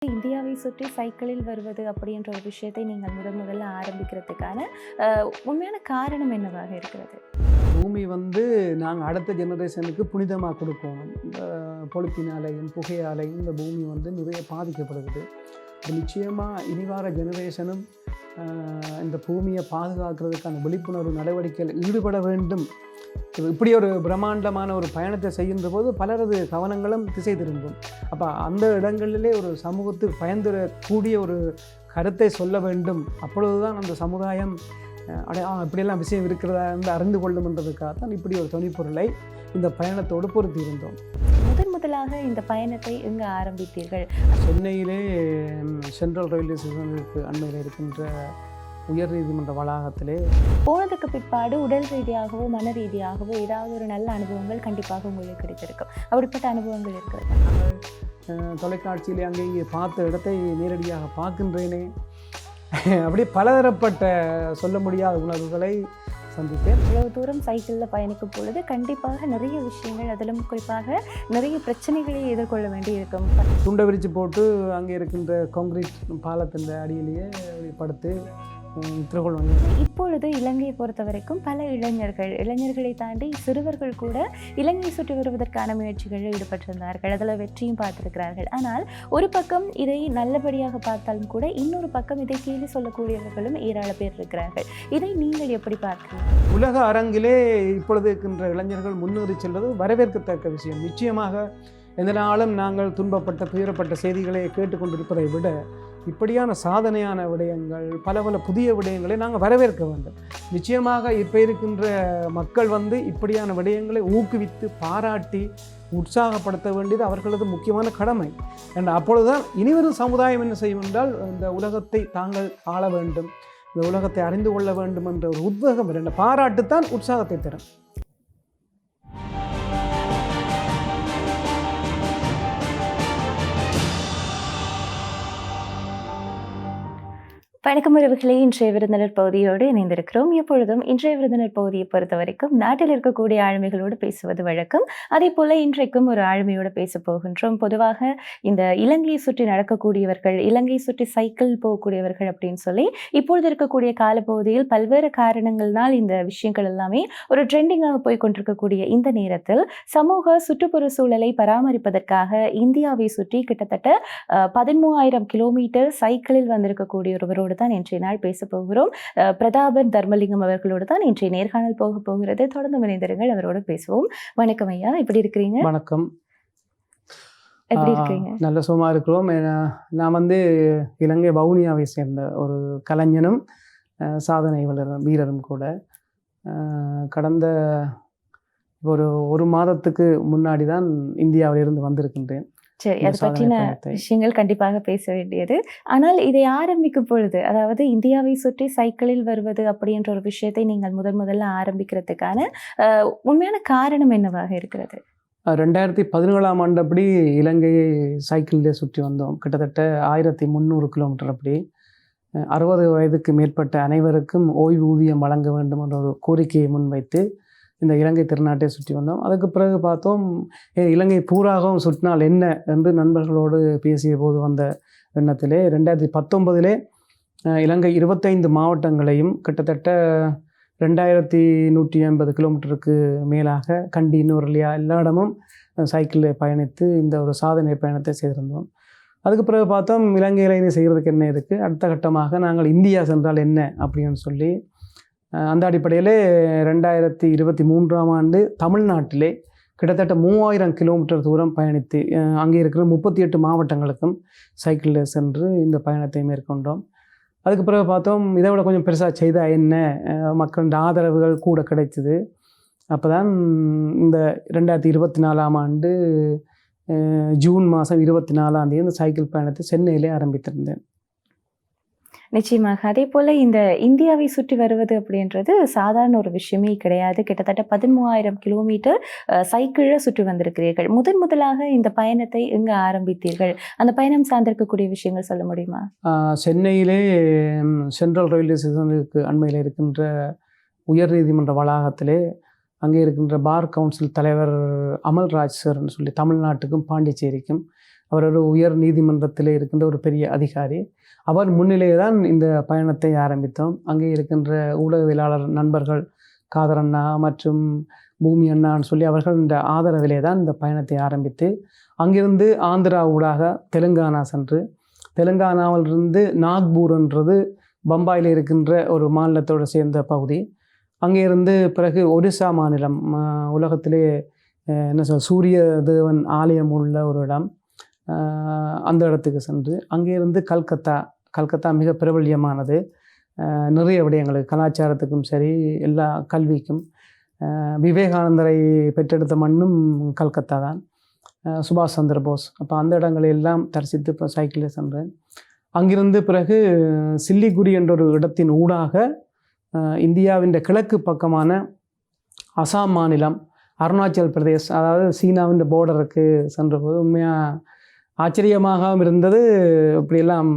இந்தியாவை சுற்றி சைக்கிளில் வருவது அப்படின்ற ஒரு விஷயத்தை நீங்கள் முதல்ல ஆரம்பிக்கிறதுக்கான உண்மையான காரணம் என்னவாக இருக்கிறது? பூமி நாங்கள் அடுத்த ஜெனரேஷனுக்கு புனிதமாக கொடுக்கணும். இந்த பொலித்தீனாலையும் புகையாலையும் இந்த பூமி நிறைய பாதிக்கப்படுகிறது. நிச்சயமாக இனிவார ஜெனரேஷனும் இந்த பூமியை பாதுகாக்கிறதுக்கான விழிப்புணர்வு நடவடிக்கையில் ஈடுபட வேண்டும். இப்படி ஒரு பிரம்மாண்டமான ஒரு பயணத்தை செய்கின்ற போது பலரது கவனங்களும் திசை திரும்பும். அப்போ அந்த இடங்களிலே ஒரு சமூகத்துக்கு பயந்துடக்கூடிய ஒரு கருத்தை சொல்ல வேண்டும். அப்பொழுதுதான் அந்த சமுதாயம் இப்படியெல்லாம் விஷயம் இருக்கிறதா என்று அறிந்து கொள்ளும்ன்றதுக்காக தான் இப்படி ஒரு துணிப்பொருளை இந்த பயணத்தோடு பொருத்தி இருந்தோம். முதலாக இந்த பயணத்தை எங்கே ஆரம்பித்தீர்கள்? சென்னையிலே சென்ட்ரல் ரயில்வே ஸ்டேஷனுக்கு அண்மையில் இருக்கின்ற உயர் நீதிமன்ற வளாகத்திலே போனதுக்கு பிற்பாடு உடல் ரீதியாகவோ மன ரீதியாகவோ ஏதாவது ஒரு நல்ல அனுபவங்கள் கண்டிப்பாக உங்களுக்கு கிடைத்திருக்கும். அப்படிப்பட்ட அனுபவங்கள் இருக்கிறது? தொலைக்காட்சியிலே அங்கே இங்கே பார்த்த இடத்தை நேரடியாக பார்க்கின்றேனே. அப்படி பலதரப்பட்ட சொல்ல முடியாத உணர்வுகளை சந்தித்தேன். இவ்வளவு தூரம் சைக்கிளில் பயணிக்கும் பொழுது கண்டிப்பாக நிறைய விஷயங்கள், அதிலும் குறிப்பாக நிறைய பிரச்சனைகளை எதிர்கொள்ள வேண்டி இருக்கும். துண்டை விரித்து போட்டு அங்கே இருக்கின்ற கான்கிரீட் பாலத்தின் அடியிலேயே படுத்து இப்பொழுது இலங்கையை பொறுத்த வரைக்கும் பல இளைஞர்களை தாண்டி சிறுவர்கள் கூட இலங்கையை சுற்றி வருவதற்கான முயற்சிகளில் ஈடுபட்டிருந்தார்கள். அதில் வெற்றியும் பார்த்திருக்கிறார்கள். ஆனால் ஒரு பக்கம் இதை நல்லபடியாக பார்த்தாலும் கூட இன்னொரு பக்கம் இதை கீழே சொல்லக்கூடியவர்களும் ஏராள பேர் இருக்கிறார்கள். இதை நீங்கள் எப்படி பார்க்கிறீர்கள்? உலக அரங்கிலே இப்பொழுது இருக்கின்ற இளைஞர்கள் முன்னேறி செல்வது வரவேற்கத்தக்க விஷயம். நிச்சயமாக எந்த நாளும் நாங்கள் துன்பப்பட்ட துயரப்பட்ட செய்திகளை கேட்டுக்கொண்டிருப்பதை விட இப்படியான சாதனையான விடயங்கள், பல புதிய விடயங்களை நாங்கள் வரவேற்க வேண்டும். நிச்சயமாக இப்போ இருக்கின்ற மக்கள் இப்படியான விடயங்களை ஊக்குவித்து பாராட்டி உற்சாகப்படுத்த வேண்டியது அவர்களது முக்கியமான கடமை. என்ற அப்பொழுதுதான் இனிவரும் சமுதாயம் என்ன செய்யும் என்றால், இந்த உலகத்தை தாங்கள் ஆள வேண்டும், இந்த உலகத்தை அறிந்து கொள்ள வேண்டும் என்ற ஒரு உத்வேகம் என்ற பாராட்டுத்தான் உற்சாகத்தை தரும். வணக்கம் உறவுகளே, இன்றைய விருந்தினர் பகுதியோடு இணைந்திருக்கிறோம். எப்பொழுதும் இன்றைய விருந்தினர் பகுதியை பொறுத்த வரைக்கும் நாட்டில் இருக்கக்கூடிய ஆளுமைகளோடு பேசுவது வழக்கம். அதே போல இன்றைக்கும் ஒரு ஆளுமையோடு பேச போகின்றோம். பொதுவாக இந்த இலங்கையை சுற்றி நடக்கக்கூடியவர்கள், இலங்கையை சுற்றி சைக்கிள் போகக்கூடியவர்கள் அப்படின்னு சொல்லி இப்பொழுது இருக்கக்கூடிய காலப்பகுதியில் பல்வேறு காரணங்கள்னால் இந்த விஷயங்கள் எல்லாமே ஒரு ட்ரெண்டிங்காக போய் கொண்டிருக்கக்கூடிய இந்த நேரத்தில் சமூக சுற்றுப்புற சூழலை பராமரிப்பதற்காக இந்தியாவை சுற்றி கிட்டத்தட்ட 13,000 கிலோமீட்டர் சைக்கிளில் வந்திருக்கக்கூடிய ஒருவரோடு தான் இன்றைய நாள் பேச போகிறோம். பிரதாபன் தர்மலிங்கம் அவர்களோடு தான் இன்றைய நேர்காணல் போக போகிறது. தொடர்ந்து இணைந்திருங்கள், அவரோடு பேசுவோம். வணக்கம் ஐயா, எப்படி இருக்கிறீங்க? வணக்கம். எப்படி இருக்கீங்க? நல்ல சுகமா இருக்கிறோம். நான் இலங்கை வவுனியாவை சேர்ந்த ஒரு கலைஞனும் சாதனை வீரரும் கூட. கடந்த ஒரு மாதத்துக்கு முன்னாடி தான் இந்தியாவிலிருந்து வந்திருக்கின்றேன். சரி, அதை பற்றின விஷயங்கள் கண்டிப்பாக பேச வேண்டியது. ஆனால் இதை ஆரம்பிக்கும் பொழுது, அதாவது இந்தியாவை சுற்றி சைக்கிளில் வருவது அப்படின்ற ஒரு விஷயத்தை நீங்கள் முதல்ல ஆரம்பிக்கிறதுக்கான உண்மையான காரணம் என்னவாக இருக்கிறது? 2017ஆம் ஆண்டு அப்படி இலங்கையை சைக்கிளில் சுற்றி வந்தோம். கிட்டத்தட்ட 1300 கிலோமீட்டர். அப்படி 60 வயதுக்கு மேற்பட்ட அனைவருக்கும் ஓய்வூதியம் வழங்க வேண்டும் என்ற ஒரு கோரிக்கையை முன்வைத்து இந்த இலங்கை திருநாட்டை சுற்றி வந்தோம். அதுக்கு பிறகு பார்த்தோம், இலங்கை பூராகவும் சுற்றினால் என்ன என்று நண்பர்களோடு பேசிய போது வந்த எண்ணத்திலே 2019 இலங்கை 25 மாவட்டங்களையும் கிட்டத்தட்ட 2180 கிலோமீட்டருக்கு மேலாக கண்டி, நுவரெலியா எல்லா இடமும் சைக்கிளில் பயணித்து இந்த ஒரு சாதனை பயணத்தை செய்திருந்தோம். அதுக்கு பிறகு பார்த்தோம், இலங்கையில் செய்கிறதுக்கு என்ன இருக்குது, அடுத்த கட்டமாக நாங்கள் இந்தியா சென்றால் என்ன அப்படின்னு சொல்லி அந்த அடிப்படையில் 2023ஆம் ஆண்டு தமிழ்நாட்டிலே கிட்டத்தட்ட 3000 கிலோமீட்டர் தூரம் பயணித்து அங்கே இருக்கிற 38 மாவட்டங்களுக்கும் சைக்கிளில் சென்று இந்த பயணத்தை மேற்கொண்டோம். அதுக்கு பிறகு பார்த்தோம், இதை விட கொஞ்சம் பெருசாக செய்தால் என்ன, மக்களின் ஆதரவுகள் கூட கிடைச்சிது. அப்போ தான் இந்த 2024ஆம் ஆண்டு ஜூன் மாதம் 24ஆம் தேதி இந்த சைக்கிள் பயணத்தை சென்னையிலே ஆரம்பித்திருந்தேன். நிச்சயமாக. அதே போல் இந்த இந்தியாவை சுற்றி வருவது அப்படின்றது சாதாரண ஒரு விஷயமே கிடையாது. கிட்டத்தட்ட 13,000 கிலோமீட்டர் சைக்கிளில் சுற்றி வந்திருக்கிறீர்கள். முதலாக இந்த பயணத்தை எங்கே ஆரம்பித்தீர்கள்? அந்த பயணம் சார்ந்திருக்கக்கூடிய விஷயங்கள் சொல்ல முடியுமா? சென்னையிலே சென்ட்ரல் ரயில்வே ஸ்டேஷனுக்கு அண்மையில் இருக்கின்ற உயர் நீதிமன்ற வளாகத்திலே அங்கே இருக்கின்ற பார் கவுன்சில் தலைவர் அமல்ராஜ் சார்ன்னு சொல்லி தமிழ்நாட்டுக்கும் பாண்டிச்சேரிக்கும் அவர் ஒரு உயர் நீதிமன்றத்தில் இருக்கின்ற ஒரு பெரிய அதிகாரி. அவர் முன்னிலையே தான் இந்த பயணத்தை ஆரம்பித்தோம். அங்கே இருக்கின்ற ஊடகவியலாளர் நண்பர்கள் காதர் அண்ணா மற்றும் பூமி அண்ணான்னு சொல்லி அவர்கள் இந்த ஆதரவிலே தான் இந்த பயணத்தை ஆரம்பித்து அங்கிருந்து ஆந்திரா ஊடாக தெலுங்கானா சென்று, தெலுங்கானாவிலிருந்து நாக்பூர்ன்றது பம்பாயில் இருக்கின்ற ஒரு மாநிலத்தோடு சேர்ந்த பகுதி. அங்கே இருந்து பிறகு ஒரிசா மாநிலம், உலகத்திலே என்ன சொல் சூரிய தேவன் ஆலயம் உள்ள ஒரு இடம், அந்த இடத்துக்கு சென்று அங்கே இருந்து கல்கத்தா மிக பிரபல்யமானது. நிறைய விடயங்களுக்கு கலாச்சாரத்துக்கும் சரி எல்லா கல்விக்கும். விவேகானந்தரை பெற்றெடுத்த மண்ணும் கல்கத்தா தான், சுபாஷ் சந்திர போஸ். அப்போ அந்த இடங்களை எல்லாம் தரிசித்து இப்போ சைக்கிளில் சென்றேன். அங்கிருந்து பிறகு சில்லிகுரி என்ற ஒரு இடத்தின் ஊடாக இந்தியாவின் கிழக்கு பக்கமான அசாம் மாநிலம், அருணாச்சல் பிரதேஷ், அதாவது சீனாவின் பார்டருக்கு சென்றபோது உண்மையாக ஆச்சரியமாகவும் இருந்தது. இப்படியெல்லாம்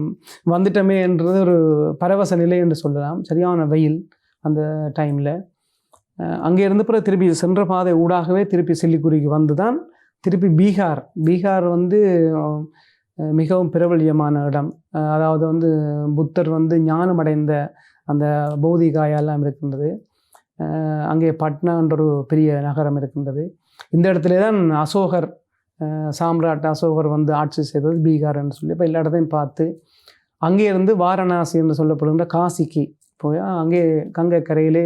வந்துட்டோமே என்றது ஒரு பரவச நிலை என்று சொல்லலாம். சரியான வெயில் அந்த டைமில். அங்கே இருந்து பிறகு திருப்பி சென்ற பாதை ஊடாகவே திருப்பி சில்லிகுரிக்கு வந்து தான் திருப்பி பீகார் வந்து மிகவும் பிரபல்யமான இடம். அதாவது வந்து புத்தர் வந்து ஞானம் அடைந்த அந்த பௌதிகாயெல்லாம் இருக்கின்றது. அங்கே பட்னான்ற ஒரு பெரிய நகரம் இருக்கின்றது. இந்த இடத்துல தான் அசோகர், சாம்ராட் அசோகர் வந்து ஆட்சி செய்தது பீகார்ன்னு சொல்லி. இப்போ எல்லா இடத்தையும் பார்த்து அங்கே இருந்து வாரணாசி என்று சொல்லப்படுகின்ற காசிக்கு போய் அங்கே கங்கை கரையிலே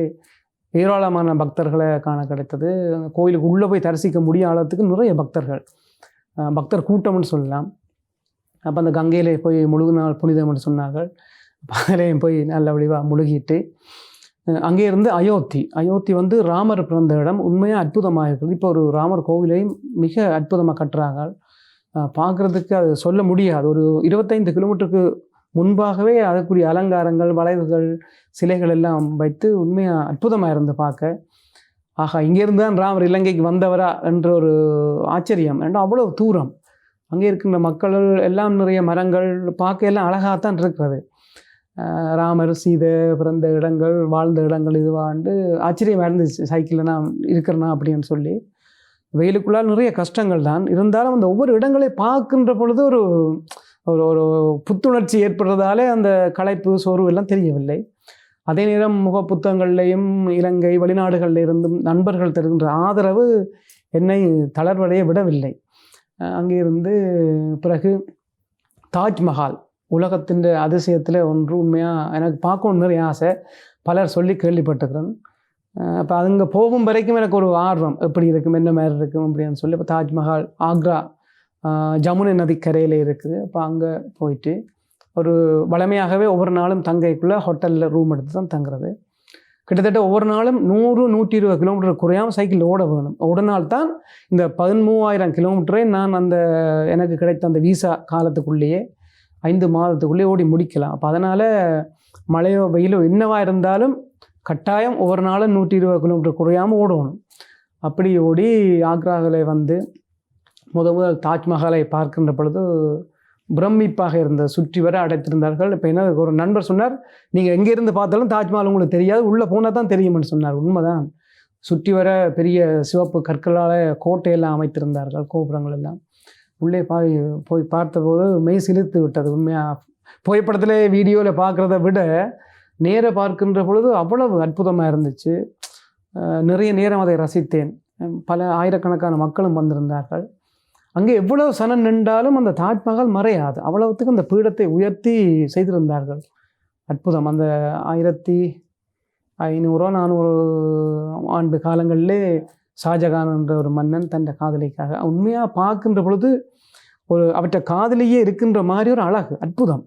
ஏராளமான பக்தர்களை காண கிடைத்தது. கோயிலுக்கு உள்ளே போய் தரிசிக்க முடியாத அளவுக்கு நிறைய பக்தர் கூட்டம்னு சொல்லலாம். அப்போ அந்த கங்கையிலே போய் முழுகினால் புனிதம் என்று சொன்னார்கள். அதிலையும் போய் நல்ல வடிவாக முழுகிட்டு அங்கே இருந்து அயோத்தி வந்து ராமர் பிறந்த இடம். உண்மையாக அற்புதமாக இருக்குது. இப்போ ஒரு ராமர் கோவிலையும் மிக அற்புதமாக கட்டுறார்கள். பார்க்குறதுக்கு அது சொல்ல முடியாது. ஒரு 25 கிலோமீட்டருக்கு முன்பாகவே அதற்குரிய அலங்காரங்கள், வளைவுகள், சிலைகள் எல்லாம் வைத்து உண்மையாக அற்புதமாக இருந்து பார்க்க. ஆகா, இங்கேருந்து தான் ராமர் இலங்கைக்கு வந்தவரா என்ற ஒரு ஆச்சரியம். ஏன்னா அவ்வளோ தூரம். அங்கே இருக்கின்ற மக்கள் எல்லாம் நிறைய மரங்கள் பார்க்க எல்லாம் அழகாகத்தான் இருக்கிறது. ராமர் சீதை பிறந்த இடங்கள், வாழ்ந்த இடங்கள் இதுவாண்டு ஆச்சரியமாக இருந்துச்சு. சைக்கிளில் நான் இருக்கிறேன்னா அப்படின்னு சொல்லி. வெயிலுக்குள்ளால் நிறைய கஷ்டங்கள் தான் இருந்தாலும் அந்த ஒவ்வொரு இடங்களை பார்க்கின்ற பொழுது ஒரு ஒரு ஒரு புத்துணர்ச்சி ஏற்படுறதாலே அந்த களைப்பு சோர்வு எல்லாம் தெரியவில்லை. அதே நேரம் முக புத்தகங்கள்லேயும் இலங்கை வெளிநாடுகளில் இருந்தும் நண்பர்கள் தருகின்ற ஆதரவு என்னை தளர்வடைய விடவில்லை. அங்கே இருந்து பிறகு தாஜ்மஹால் உலகத்தின் அதிசயத்தில் ஒன்று. உண்மையாக எனக்கு பார்க்கணும் நிறைய ஆசை, பலர் சொல்லி கேள்விப்பட்டுக்கிறேன். அப்போ அங்கே போகும் வரைக்கும் எனக்கு ஒரு ஆர்வம், எப்படி இருக்கும் என்ன மாதிரி இருக்கும் அப்படின்னு சொல்லி. இப்போ தாஜ்மஹால் ஆக்ரா ஜமுனை நதிக்கரையில் இருக்குது. அப்போ அங்கே போயிட்டு ஒரு வளமையாகவே ஒவ்வொரு நாளும் தங்கைக்குள்ளே ஹோட்டலில் ரூம் எடுத்து தான் தங்குறது. கிட்டத்தட்ட ஒவ்வொரு நாளும் 100-120 கிலோமீட்டர் குறையாமல் சைக்கிள் ஓட வேணும். ஓடினால்தான் இந்த 13,000 கிலோமீட்டரை நான் அந்த எனக்கு கிடைத்த அந்த வீசா காலத்துக்குள்ளேயே 5 மாதத்துக்குள்ளேயே ஓடி முடிக்கலாம். அப்போ அதனால் மழையோ வெயிலோ என்னவா இருந்தாலும் கட்டாயம் ஒவ்வொரு நாளும் 120 கிலோமீட்டர் குறையாமல் ஓடணும். அப்படி ஓடி ஆக்ராவில் வந்து முதல் தாஜ்மஹாலை பார்க்கின்ற பொழுது பிரமிப்பாக இருந்தது. சுற்றி வர அடைத்திருந்தார்கள். இப்போ என்ன, ஒரு நண்பர் சொன்னார், நீங்கள் எங்கேருந்து பார்த்தாலும் தாஜ்மஹால் உங்களுக்கு தெரியாது, உள்ளே போனால் தான் தெரியும்னு சொன்னார். உண்மைதான். சுற்றி வர பெரிய சிவப்பு கற்களால் கோட்டையெல்லாம் அமைத்திருந்தார்கள், கோபுரங்கள் எல்லாம். உள்ளே போய் பார்த்தபோது மெய் சிலிர்த்து விட்டது. உண்மையாக புகைப்படத்தில் வீடியோவில் பார்க்குறத விட நேர பார்க்கின்ற பொழுது அவ்வளவு அற்புதமாக இருந்துச்சு. நிறைய நேரம் அதை ரசித்தேன். பல ஆயிரக்கணக்கான மக்களும் வந்திருந்தார்கள். அங்கே எவ்வளவு சனம் நின்றாலும் அந்த தாஜ்மஹால் மறையாது. அவ்வளவுத்துக்கு அந்த பீடத்தை உயர்த்தி செய்திருந்தார்கள். அற்புதம். அந்த 1500-400 ஆண்டு காலங்களிலே ஷாஜகான் என்ற ஒரு மன்னன் தன் காதலிக்காக உண்மையாக பார்க்கின்ற பொழுது அவற்றை காதலியே இருக்கின்ற மாதிரி ஒரு அழகு, அற்புதம்,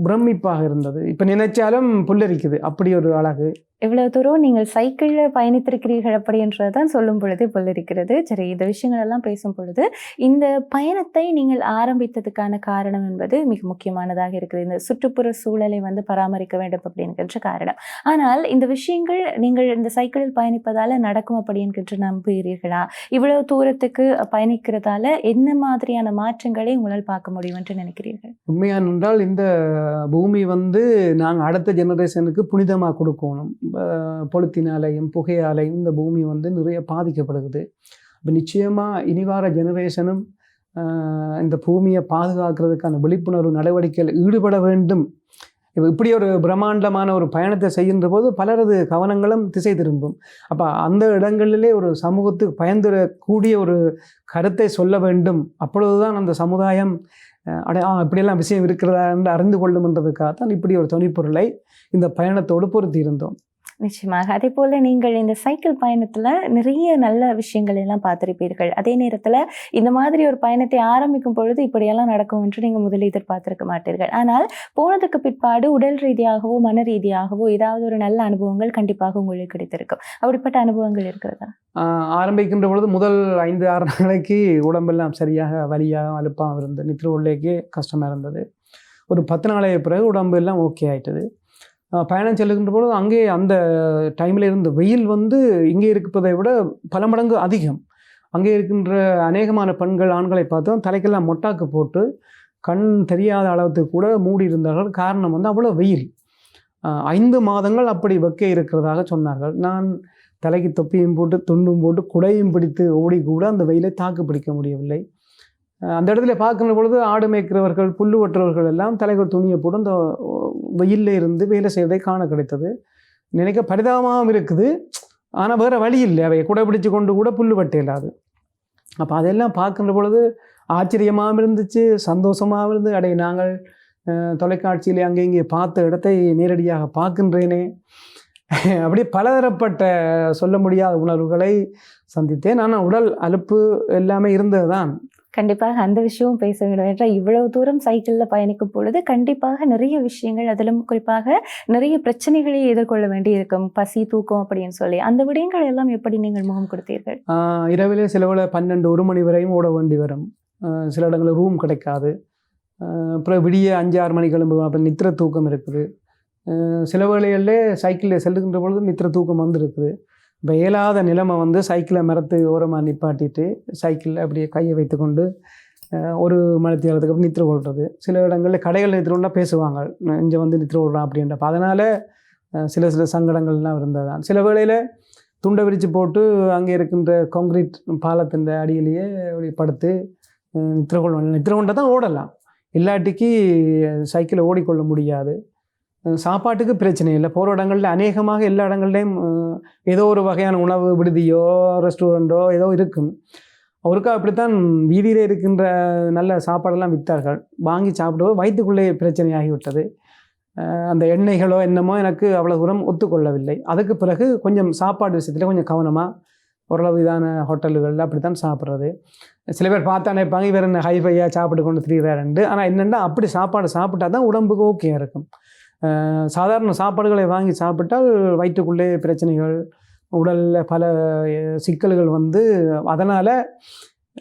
பிரமிப்பாக இருந்தது. இப்போ நினைச்சாலும் புல்லரிக்குது, அப்படி ஒரு அழகு. இவ்வளவு தூரம் நீங்கள் சைக்கிளில் பயணித்திருக்கிறீர்கள் அப்படின்றதான் சொல்லும் பொழுது புல்லரிக்கிறது. சரி, இந்த விஷயங்கள் எல்லாம் பேசும் பொழுது இந்த பயணத்தை நீங்கள் ஆரம்பித்ததுக்கான காரணம் என்பது மிக முக்கியமானதாக இருக்குது. இந்த சுற்றுப்புற சூழலை வந்து பராமரிக்க வேண்டும் அப்படின்கின்ற காரணம். ஆனால் இந்த விஷயங்கள் நீங்கள் இந்த சைக்கிளில் பயணிப்பதால நடக்கும் அப்படி என்கின்ற நம்புகிறீர்களா? இவ்வளவு தூரத்துக்கு பயணிக்கிறதால என்ன மாதிரியான மாற்றங்களை உங்களால் பார்க்க முடியும் என்று நினைக்கிறீர்கள்? உண்மையான என்றால் இந்த பூமி வந்து நாங்கள் அடுத்த ஜெனரேஷனுக்கு புனிதமாக கொடுக்கணும். பொலித்தீனாலையும் புகையாலையும் இந்த பூமி வந்து நிறைய பாதிக்கப்படுகிறது. அப்போ நிச்சயமாக இனிவார ஜெனரேஷனும் இந்த பூமியை பாதுகாக்கிறதுக்கான விழிப்புணர்வு நடவடிக்கையில் ஈடுபட வேண்டும். இப்படி ஒரு பிரம்மாண்டமான ஒரு பயணத்தை செய்கின்ற போது பலரது கவனங்களும் திசை திரும்பும். அப்போ அந்த இடங்களிலே ஒரு சமூகத்துக்கு பயந்துடக்கூடிய ஒரு கருத்தை சொல்ல வேண்டும். அப்பொழுதுதான் அந்த சமுதாயம் இப்படியெல்லாம் விஷயம் இருக்கிறதா என்று அறிந்து கொள்ளும்ன்றதுக்காகத்தான் இப்படி ஒரு துணிப்பொருளை இந்த பயணத்தோடு பொருத்தி இருந்தோம். நிச்சயமாக. அதே போல நீங்கள் இந்த சைக்கிள் பயணத்துல நிறைய நல்ல விஷயங்கள் எல்லாம் பார்த்திருப்பீர்கள். அதே நேரத்துல இந்த மாதிரி ஒரு பயணத்தை ஆரம்பிக்கும் பொழுது இப்படியெல்லாம் நடக்கும் என்று நீங்க முதலில் எதிர்பார்த்திருக்க மாட்டீர்கள். ஆனால் போனதுக்கு பிற்பாடு உடல் ரீதியாகவோ மன ரீதியாகவோ ஏதாவது ஒரு நல்ல அனுபவங்கள் கண்டிப்பாக உங்களுக்கு கிடைத்திருக்கும். அப்படிப்பட்ட அனுபவங்கள் இருக்கிறதா? ஆரம்பிக்கின்ற பொழுது முதல் 5-6 நாளைக்கு உடம்பெல்லாம் சரியாக வலியாக அலுப்பாக இருந்தது. நித்திர உள்ளேக்கே கஷ்டமாக இருந்தது. ஒரு 10 நாளைக்கு பிறகு உடம்பு எல்லாம் ஓகே ஆயிட்டது. பயணம் செல்லுகின்ற பொழுது அங்கே அந்த டைமில் இருந்த வெயில் இங்கே இருப்பதை விட பல மடங்கு அதிகம். அங்கே இருக்கின்ற அநேகமான பெண்கள் ஆண்களை பார்த்தோம் தலைக்கெல்லாம் மொட்டாக்கு போட்டு கண் தெரியாத அளவுக்கு கூட மூடி இருந்தார்கள். காரணம் அவ்வளோ வெயில். 5 மாதங்கள் அப்படி வெக்க இருக்கிறதாக சொன்னார்கள். நான் தலைக்கு தொப்பியும் போட்டு துண்டும் போட்டு குடையும் பிடித்து ஓடி கூட அந்த வெயிலை தாக்கு பிடிக்க முடியவில்லை. அந்த இடத்துல பார்க்கின்ற பொழுது ஆடு மேய்க்கிறவர்கள் புல்லு வெட்டுறவர்கள் எல்லாம் தலைக்கு துணியை போட்டு அந்த வெயிலில் இருந்து வேலை செய்வதை காண கிடைத்தது. நினைக்க பரிதாபமாகவும் இருக்குது. ஆனால் வேறு வழி இல்லை. அவை குடை பிடிச்சு கொண்டு கூட புல்லு வெட்ட இல்லாது. அப்போ அதெல்லாம் பார்க்கின்ற பொழுது ஆச்சரியமாகவும் இருந்துச்சு, சந்தோஷமாகவும் இருந்து நாங்கள் தொலைக்காட்சியிலே அங்கே இங்கே பார்த்த இடத்தை நேரடியாக பார்க்கின்றேனே. அப்படியே பலதரப்பட்ட சொல்ல முடியாத உணர்வுகளை சந்தித்தேன். ஆனால் உடல் அலுப்பு எல்லாமே இருந்தது தான். கண்டிப்பாக அந்த விஷயமும் பேச வேண்டும். என்றால் இவ்வளவு தூரம் சைக்கிளில் பயணிக்கும் பொழுது கண்டிப்பாக நிறைய விஷயங்கள், அதிலும் குறிப்பாக நிறைய பிரச்சனைகளை எதிர்கொள்ள வேண்டி இருக்கும். பசி, தூக்கம் அப்படின்னு சொல்லி அந்த விடயங்கள் எல்லாம் எப்படி நீங்கள் முகம் கொடுத்தீர்கள்? இரவிலே சில வேளை 12-1 மணி வரையும் ஓட வேண்டி வரும். சில இடங்களில் ரூம் கிடைக்காது. அப்புறம் விடிய 5-6 மணி கிளம்புவோம். அப்புறம் நித்திர தூக்கம் இருக்குது. சில வேளைகளிலே சைக்கிளில் செல்லுகின்ற பொழுது நித்திர தூக்கம் இருக்குது. இப்போ இயலாத நிலைமை சைக்கிளை மரத்து ஓரமாக நிப்பாட்டிட்டு சைக்கிளில் அப்படியே கையை வைத்து கொண்டு ஒரு மணித்தியாலத்துக்கு அப்புறம் நித்திர கொள்வது. சில இடங்களில் கடைகளில் நித்திர கொண்டா பேசுவாங்க, இங்கே நித்திர கொள்றான் அப்படின்றப்ப. அதனால் சில சங்கடங்கள்லாம் இருந்தது தான். சில வேளையில் துண்டை விரித்து போட்டு அங்கே இருக்கின்ற கான்கிரீட் பாலத்தின் அடியிலேயே அப்படி படுத்து நித்திர கொள்வாங்க. நித்திர கொண்டா தான் ஓடலாம், இல்லாட்டிக்கு சைக்கிளை ஓடிக்கொள்ள முடியாது. சாப்பாட்டுக்கு பிரச்சனை இல்லை. போகிற இடங்களில் அநேகமாக எல்லா இடங்கள்லையும் ஏதோ ஒரு வகையான உணவு விடுதியோ ரெஸ்டாரண்ட்டோ ஏதோ இருக்கும். அவருக்கா அப்படித்தான் வீதியில் இருக்கின்ற நல்ல சாப்பாடெல்லாம் விற்றார்கள். வாங்கி சாப்பிடுவோம், வயிற்றுக்குள்ளே பிரச்சனையாகிவிட்டது. அந்த எண்ணெய்களோ என்னமோ எனக்கு அவ்வளோ தூரம் ஒத்துக்கொள்ளவில்லை. அதுக்கு பிறகு கொஞ்சம் சாப்பாடு விஷயத்தில் கொஞ்சம் கவனமாக ஓரளவு இதான ஹோட்டல்களில் அப்படித்தான் சாப்பிட்றது. சில பேர் பார்த்தா நினைப்பாங்க இவர் என்ன ஹைஃபையாக சாப்பிட்டு கொண்டு திரிகிறாருண்டு. ஆனால் என்னென்னா அப்படி சாப்பாடு சாப்பிட்டா தான் உடம்புக்கு ஓகே இருக்கும். சாதாரண சாப்பாடுகளை வாங்கி சாப்பிட்டால் வயிற்றுக்குள்ளே பிரச்சனைகள், உடலில் பல சிக்கல்கள் அதனால்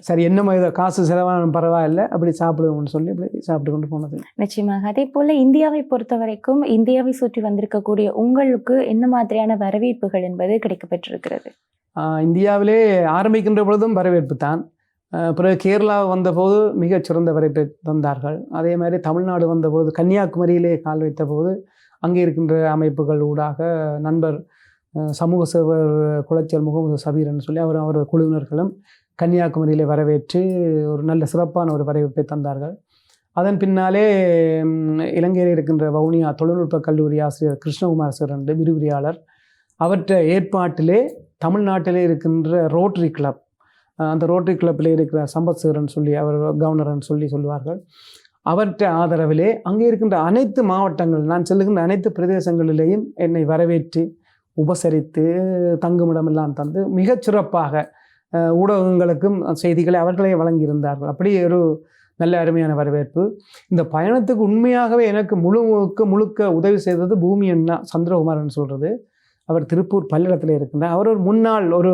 சரி என்னமோ இதை காசு செலவான பரவாயில்லை அப்படி சாப்பிடுவோம்னு சொல்லி அப்படி சாப்பிட்டு கொண்டு போனது. நிச்சயமாக. அதே போல் இந்தியாவை பொறுத்த வரைக்கும் இந்தியாவை சுற்றி வந்திருக்கக்கூடிய உங்களுக்கு என்ன மாதிரியான வரவேற்புகள் என்பது கிடைக்கப்பெற்றிருக்கிறது? இந்தியாவிலே ஆரம்பிக்கின்ற பொழுதும் வரவேற்பு தான். பிறகு கேரளா வந்தபோது மிகச்சிறந்த வரவேற்பை தந்தார்கள். அதே மாதிரி தமிழ்நாடு வந்தபோது கன்னியாகுமரியிலே கால் வைத்த போது அங்கே இருக்கின்ற அமைப்புகள் ஊடாக நண்பர் சமூக சேவர் குளச்சல் முகமது சபீர்னு சொல்லி அவர் குழுவினர்களும் கன்னியாகுமரியிலே வரவேற்று ஒரு நல்ல சிறப்பான ஒரு வரவேற்பை தந்தார்கள். அதன் பின்னாலே இலங்கையில் இருக்கின்ற வவுனியா தொழில்நுட்ப கல்லூரி ஆசிரியர் கிருஷ்ணகுமார் சார் என்று விரிவுரையாளர், அவற்றை ஏற்பாட்டிலே தமிழ்நாட்டிலே இருக்கின்ற ரோட்டரி கிளப், அந்த ரோட்டரி கிளப்பில் இருக்கிற சம்பத் சார்ன்னு சொல்லி அவர் கவர்னர்னு சொல்லுவார்கள், அவற்றை ஆதரவிலே அங்கே இருக்கின்ற அனைத்து மாவட்டங்கள், நான் செல்லுகின்ற அனைத்து பிரதேசங்களிலேயும் என்னை வரவேற்று உபசரித்து தங்குமிடமெல்லாம் தந்து மிகச்சிறப்பாக ஊடகங்களுக்கும் செய்திகளை அவர்களே வழங்கியிருந்தார்கள். அப்படி ஒரு நல்ல அருமையான வரவேற்பு. இந்த பயணத்துக்கு உண்மையாகவே எனக்கு முழுக்க உதவி செய்தது பூமி அண்ணா சந்திரகுமார்னு சொல்கிறது. அவர் திருப்பூர் பல்லடத்தில் இருக்கின்றார். அவர் ஒரு முன்னாள் ஒரு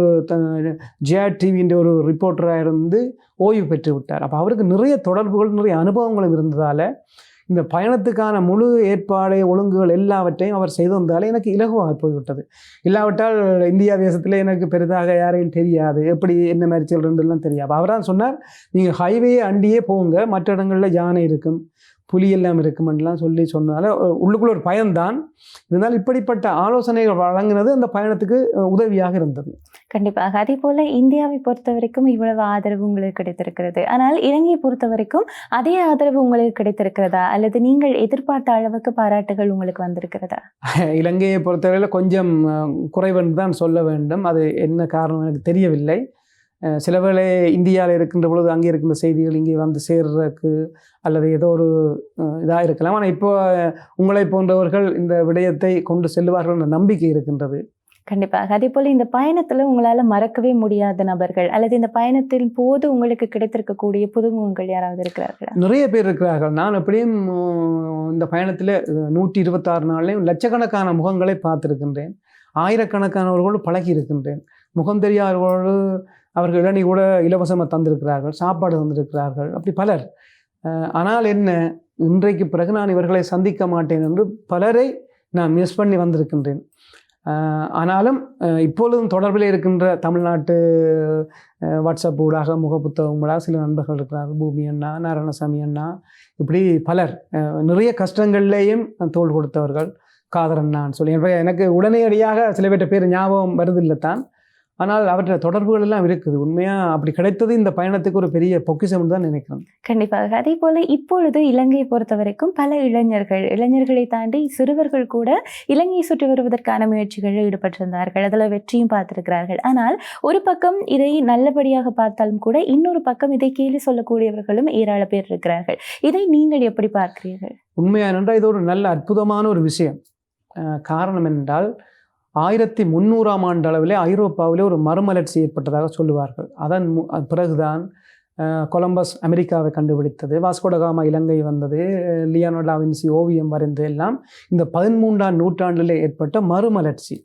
ஜிஆர் டிவின்ற ஒரு ரிப்போர்ட்டராக இருந்து ஓய்வு பெற்று விட்டார். அப்போ அவருக்கு நிறைய தொடர்புகள் நிறைய அனுபவங்களும் இருந்ததால் இந்த பயணத்துக்கான முழு ஏற்பாடு ஒழுங்குகள் எல்லாவற்றையும் அவர் செய்து வந்தாலே எனக்கு இலகுவாக போய்விட்டது. இல்லாவிட்டால் இந்தியா தேசத்தில் எனக்கு பெரிதாக யாரையும் தெரியாது, எப்படி என்ன மாதிரி செல்றதுலாம் தெரியாது. அவர் தான் சொன்னார், நீங்கள் ஹைவே அண்டியே போங்க, மற்ற இடங்களில் யானை இருக்கும், புலி எல்லாம் இருக்குமெல்லாம் சொன்னதால உள்ளுக்குள்ள ஒரு பயம்தான். இருந்தாலும் இப்படிப்பட்ட ஆலோசனைகள் வழங்கினது அந்த பயணத்துக்கு உதவியாக இருந்தது. கண்டிப்பாக. அதே போல இந்தியாவை பொறுத்த வரைக்கும் இவ்வளவு ஆதரவு உங்களுக்கு கிடைத்திருக்கிறது. ஆனால் இலங்கையை பொறுத்த வரைக்கும் அதே ஆதரவு உங்களுக்கு கிடைத்திருக்கிறதா? அல்லது நீங்கள் எதிர்பார்த்த அளவுக்கு பாராட்டுகள் உங்களுக்கு வந்திருக்கிறதா? இலங்கையை பொறுத்தவரையில் கொஞ்சம் குறைவென்று தான் சொல்ல வேண்டும். அது என்ன காரணம் எனக்கு தெரியவில்லை. சில வேளை இந்தியாவில் இருக்கின்ற பொழுது அங்கே இருக்கின்ற செய்திகள் இங்கே வந்து சேர்றதுக்கு அல்லது ஏதோ ஒரு இதாக இருக்கலாம். ஆனால் இப்போ உங்களை போன்றவர்கள் இந்த விடயத்தை கொண்டு செல்வார்கள் என்ற நம்பிக்கை இருக்கின்றது. கண்டிப்பாக. அதே போல இந்த பயணத்துல உங்களால மறக்கவே முடியாத நபர்கள் அல்லது இந்த பயணத்தின் போது உங்களுக்கு கிடைத்திருக்கக்கூடிய புதுமுகங்கள் யாராவது இருக்கிறார்களா? நிறைய பேர் இருக்கிறார்கள். நான் எப்படியும் இந்த பயணத்தில் 126 நாள்லையும் லட்சக்கணக்கான முகங்களை பார்த்துருக்கின்றேன். ஆயிரக்கணக்கானவர்களோடு பழகி இருக்கின்றேன். முகம் தெரியாதவர்களோடு அவர்கள் இளநீ கூட இலவசமாக தந்திருக்கிறார்கள், சாப்பாடு தந்திருக்கிறார்கள், அப்படி பலர். ஆனால் என்ன, இன்றைக்கு பிறகு நான் இவர்களை சந்திக்க மாட்டேன் என்று பலரை நான் மிஸ் பண்ணி வந்திருக்கின்றேன். ஆனாலும் இப்பொழுதும் தொடர்பில் இருக்கின்ற தமிழ்நாட்டு வாட்ஸ்அப் ஊடாக முகப்புத்தகம் ஊடாக சில நண்பர்கள் இருக்கிறார்கள். பூமி அண்ணா, நாராயணசாமி அண்ணா, இப்படி பலர் நிறைய கஷ்டங்கள்லேயும் தோள் கொடுத்தவர்கள். காதரண்ணான்னு சொல்லி எனக்கு உடனடியாக சில பேர்ட்ட பேர் ஞாபகம் வருதில்லை தான். ஆனால் அவற்றை தொடர்புகள் எல்லாம் இருக்குது. உண்மையாக அப்படி கிடைத்தது இந்த பயணத்துக்கு ஒரு பெரிய பொக்கிஷம் தான் நினைக்கிறேன். கண்டிப்பாக. அதே போல இப்பொழுது இலங்கையை பொறுத்த வரைக்கும் பல இளைஞர்களை தாண்டி சிறுவர்கள் கூட இலங்கையை சுற்றி வருவதற்கான முயற்சிகளில் ஈடுபட்டிருந்தார்கள். அதில் வெற்றியும் பார்த்திருக்கிறார்கள். ஆனால் ஒரு பக்கம் இதை நல்லபடியாக பார்த்தாலும் கூட இன்னொரு பக்கம் இதை கேலி சொல்லக்கூடியவர்களும் ஏராள பேர் இருக்கிறார்கள். இதை நீங்கள் எப்படி பார்க்கிறீர்கள்? உண்மையாக என்றால் இது ஒரு நல்ல அற்புதமான ஒரு விஷயம். காரணம் என்றால் 1300ஆம் ஆண்டு அளவிலே ஐரோப்பாவிலே ஒரு மறுமலர்ச்சி ஏற்பட்டதாக சொல்லுவார்கள். அதன் பிறகுதான் கொலம்பஸ் அமெரிக்காவை கண்டுபிடித்தது, வாஸ்கோடகாமா இலங்கை வந்தது, லியோனார்டோ டா வின்சி ஓவியம் வரைந்து எல்லாம் இந்த 13ஆம் நூற்றாண்டிலே ஏற்பட்ட மறுமலர்ச்சி.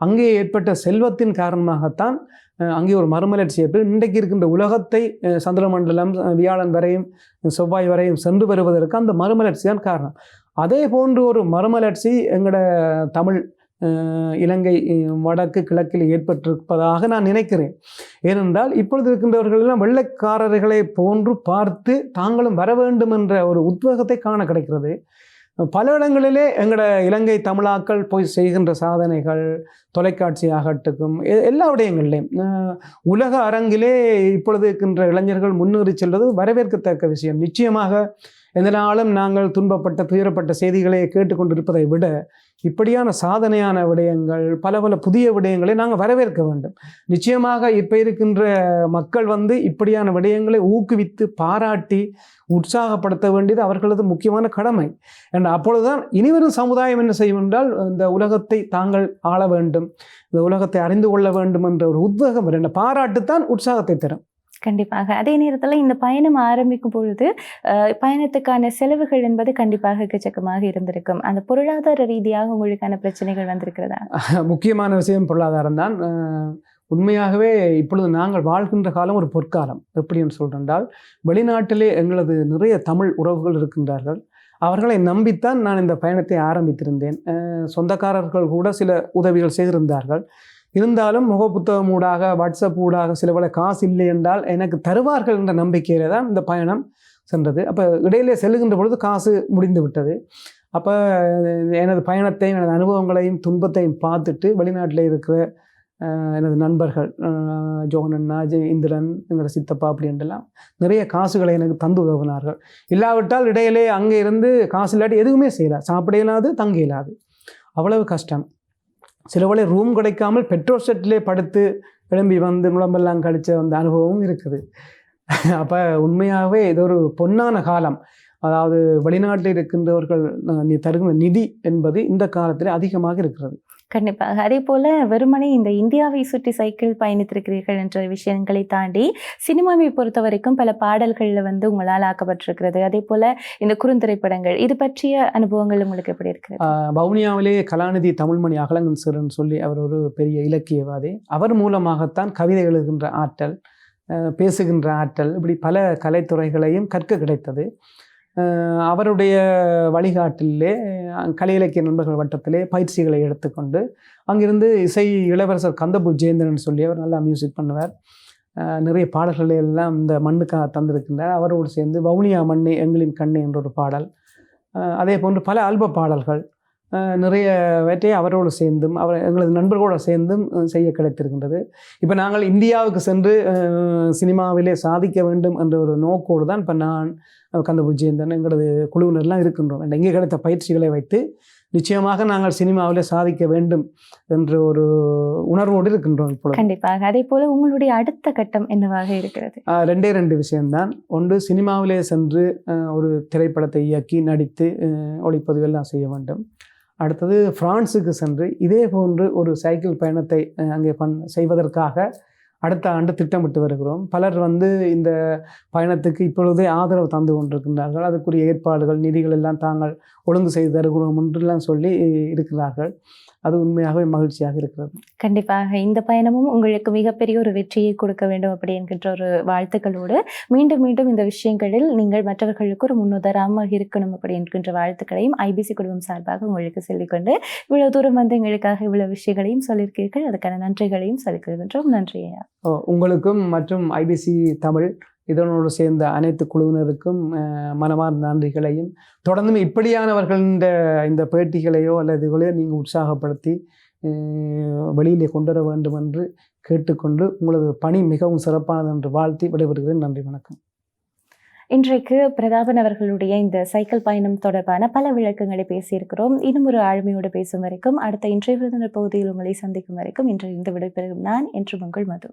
அங்கே ஏற்பட்ட செல்வத்தின் காரணமாகத்தான் அங்கே ஒரு மறுமலர்ச்சி ஏற்பட்டு இன்றைக்கு இருக்கின்ற உலகத்தை சந்திரமண்டலம், வியாழன் வரையும் செவ்வாய் வரையும் சென்று வருவதற்கு அந்த மறுமலர்ச்சி தான் காரணம். அதே போன்று ஒரு மறுமலர்ச்சி எங்களோட தமிழ் இலங்கை வடக்கு கிழக்கில் ஏற்பட்டிருப்பதாக நான் நினைக்கிறேன். ஏனென்றால் இப்பொழுது இருக்கின்றவர்கள் எல்லாம் வெள்ளைக்காரர்களை போன்று பார்த்து தாங்களும் வர வேண்டும் என்ற ஒரு உத்வேகத்தை காண கிடைக்கிறது. பல இடங்களிலே எங்களோட இலங்கை தமிழாக்கள் போய் செய்கின்ற சாதனைகள், தொலைக்காட்சி ஆகட்டுக்கும் எல்லா விடயங்கள்லையும் உலக அரங்கிலே இப்பொழுது இருக்கின்ற இளைஞர்கள் முன்னேறி செல்வது வரவேற்கத்தக்க விஷயம். நிச்சயமாக எந்த நாளும் நாங்கள் துன்பப்பட்ட துயரப்பட்ட செய்திகளை கேட்டுக்கொண்டிருப்பதை விட இப்படியான சாதனையான விடயங்கள், பல பல புதிய விடயங்களை நாங்கள் வரவேற்க வேண்டும். நிச்சயமாக இப்போ இருக்கின்ற மக்கள் இப்படியான விடயங்களை ஊக்குவித்து பாராட்டி உற்சாகப்படுத்த வேண்டியது அவர்களது முக்கியமான கடமை. அப்பொழுதுதான் இனிவரும் சமுதாயம் என்ன செய்யும் என்றால், இந்த உலகத்தை தாங்கள் ஆள வேண்டும், இந்த உலகத்தை அறிந்து கொள்ள வேண்டும் என்ற ஒரு உத்வேகம் வரும். பாராட்டுத்தான் உற்சாகத்தை தரும். கண்டிப்பாக. அதே நேரத்தில் இந்த பயணம் ஆரம்பிக்கும் பொழுது பயணத்துக்கான செலவுகள் என்பது கண்டிப்பாக எக்கச்சக்கமாக இருந்திருக்கும். அந்த பொருளாதார ரீதியாக உங்களுக்கான பிரச்சனைகள் வந்திருக்கிறதா? முக்கியமான விஷயம் பொருளாதாரம் தான். உண்மையாகவே இப்பொழுது நாங்கள் வாழ்கின்ற காலம் ஒரு பொற்காலம். எப்படின்னு சொல்றென்றால், வெளிநாட்டிலே எங்களது நிறைய தமிழ் உறவுகள் இருக்கின்றார்கள். அவர்களை நம்பித்தான் நான் இந்த பயணத்தை ஆரம்பித்திருந்தேன். சொந்தக்காரர்கள் கூட சில உதவிகள் செய்திருந்தார்கள். இருந்தாலும் முகப்புத்தகம் ஊடாக, வாட்ஸ்அப் ஊடாக சில வேளை காசு இல்லை என்றால் எனக்கு தருவார்கள் என்ற நம்பிக்கையில தான் இந்த பயணம் சென்றது. அப்போ இடையிலே செல்லுகின்ற பொழுது காசு முடிந்து விட்டது. அப்போ எனது பயணத்தையும் எனது அனுபவங்களையும் துன்பத்தையும் பார்த்துட்டு வெளிநாட்டில் இருக்கிற எனது நண்பர்கள் ஜோகனண்ணா, இந்திரன், எங்களோட சித்தப்பா அப்படின்ட்டுலாம் நிறைய காசுகளை எனக்கு தந்து உதவினார்கள். இல்லாவிட்டால் இடையிலே அங்கே இருந்து காசு இல்லாட்டி எதுவுமே செய்யலாம், சாப்பிட இயலாது, தங்க இயலாது, அவ்வளவு கஷ்டம். சில வேளை ரூம் கிடைக்காமல் பெட்ரோல் செட்டிலே படுத்து எழும்பி நுழம்பெல்லாம் கழிச்ச அந்த அனுபவமும் இருக்குது. அப்போ உண்மையாகவே இது ஒரு பொன்னான காலம். அதாவது வெளிநாட்டில் இருக்கின்றவர்கள் நீ தருகின்ற நிதி என்பது இந்த காலத்தில் அதிகமாக இருக்கிறது. கண்டிப்பாக. அதே போல வெறுமனே இந்த இந்தியாவை சுற்றி சைக்கிள் பயணித்திருக்கிறீர்கள் என்ற விஷயங்களை தாண்டி சினிமாவை பொறுத்த வரைக்கும் பல பாடல்களில் உங்களால் ஆக்கப்பட்டிருக்கிறது. அதே போல இந்த குறுந்திரைப்படங்கள், இது பற்றிய அனுபவங்கள் உங்களுக்கு எப்படி இருக்கிறது? வவுனியாவிலே கலாநிதி தமிழ்மணி அகலங்கன் சிறன் சொல்லி அவர் ஒரு பெரிய இலக்கியவாதி. அவர் மூலமாகத்தான் கவிதை எழுதுகின்ற ஆற்றல், பேசுகின்ற ஆற்றல், இப்படி பல கலைத்துறைகளையும் கற்க கிடைத்தது. அவருடைய வழிகாட்டிலே கலை இலக்கிய நண்பர்கள் வட்டத்திலே பயிற்சிகளை எடுத்துக்கொண்டு அங்கிருந்து இசை இளவரசர் கந்தபு ஜெயந்திரன் சொல்லி அவர் நல்லா மியூசிக் பண்ணுவார். நிறைய பாடல்களை எல்லாம் இந்த மண்ணுக்காக தந்திருக்கின்றார். அவரோடு சேர்ந்து வவுனியா மண்ணே எங்களின் கண்ணே என்ற ஒரு பாடல், அதே போன்று பல ஆல்ப பாடல்கள் நிறையவற்றை அவரோடு சேர்ந்தும் எங்களது நண்பர்களோடு சேர்ந்தும் செய்ய கிடைத்திருக்கின்றது. இப்போ நாங்கள் இந்தியாவுக்கு சென்று சினிமாவிலே சாதிக்க வேண்டும் என்ற ஒரு நோக்கோடு தான் இப்போ நான் கந்தபுஜேந்தன் எங்களது குழுவினர்லாம் இருக்கின்றோம். இங்கே கிடைத்த பயிற்சிகளை வைத்து நிச்சயமாக நாங்கள் சினிமாவில் சாதிக்க வேண்டும் என்ற ஒரு உணர்வோடு இருக்கின்றோம் இப்பொழுது. கண்டிப்பாக. அதே போல உங்களுடைய அடுத்த கட்டம் என்னவாக இருக்கிறது? ரெண்டு விஷயம்தான். ஒன்று, சினிமாவிலே சென்று ஒரு திரைப்படத்தை இயக்கி நடித்து ஒளிப்பதிவு எல்லாம் செய்ய வேண்டும். அடுத்தது, பிரான்ஸுக்கு சென்று இதே போன்று ஒரு சைக்கிள் பயணத்தை அங்கே செய்வதற்காக அடுத்த ஆண்டு திட்டமிட்டு வருகிறோம். பலர் இந்த பயணத்துக்கு இப்பொழுதே ஆதரவு தந்து கொண்டிருக்கின்றார்கள். அதுக்குரிய ஏற்பாடுகள், நிதிகள் எல்லாம் தாங்கள் ஒழுங்கு செய்து தருகிறோம் என்றெல்லாம் சொல்லி இருக்கிறார்கள். அது உண்மையாகவே மகிழ்ச்சியாக இருக்கிறது. கண்டிப்பாக இந்த பயணமும் உங்களுக்கு மிகப்பெரிய ஒரு வெற்றியை கொடுக்க வேண்டும் அப்படி என்கின்ற ஒரு வாழ்த்துக்களோடு மீண்டும் மீண்டும் இந்த விஷயங்களில் நீங்கள் மற்றவர்களுக்கு ஒரு முன்னுதாரணமாக இருக்கணும் அப்படி என்கின்ற வாழ்த்துக்களையும் ஐபிசி குடும்பம் சார்பாக உங்களுக்கு சொல்லிக்கொண்டு இவ்வளவு தூரம் எங்களுக்காக இவ்வளவு விஷயங்களையும் சொல்லியிருக்கீர்கள். அதுக்கான நன்றிகளையும் சொல்லிக்கொள்கின்றோம். நன்றி ஐயா. உங்களுக்கும் மற்றும் ஐபிசி தமிழ் இதனோடு சேர்ந்த அனைத்து குழுவினருக்கும் மனமார்ந்த நன்றிகளையும், தொடர்ந்தும் இப்படியானவர்கள் இந்த பேட்டிகளையோ அல்லது இதுகளையோ நீங்கள் உற்சாகப்படுத்தி வெளியிலே கொண்டு வர வேண்டும் என்று கேட்டுக்கொண்டு உங்களது பணி மிகவும் சிறப்பானது என்று வாழ்த்தி விடைபெறுகிறேன். நன்றி, வணக்கம். இன்றைக்கு பிரதாபன் அவர்களுடைய இந்த சைக்கிள் பயணம் தொடர்பான பல விளக்கங்களை பேசியிருக்கிறோம். இன்னும் ஒரு ஆளுமையோடு பேசும் வரைக்கும், அடுத்த இன்றைய விருந்தினர் பகுதியில் உங்களை சந்திக்கும் வரைக்கும் இன்று இந்த விடைபெறும் நான் என்று உங்கள் மது.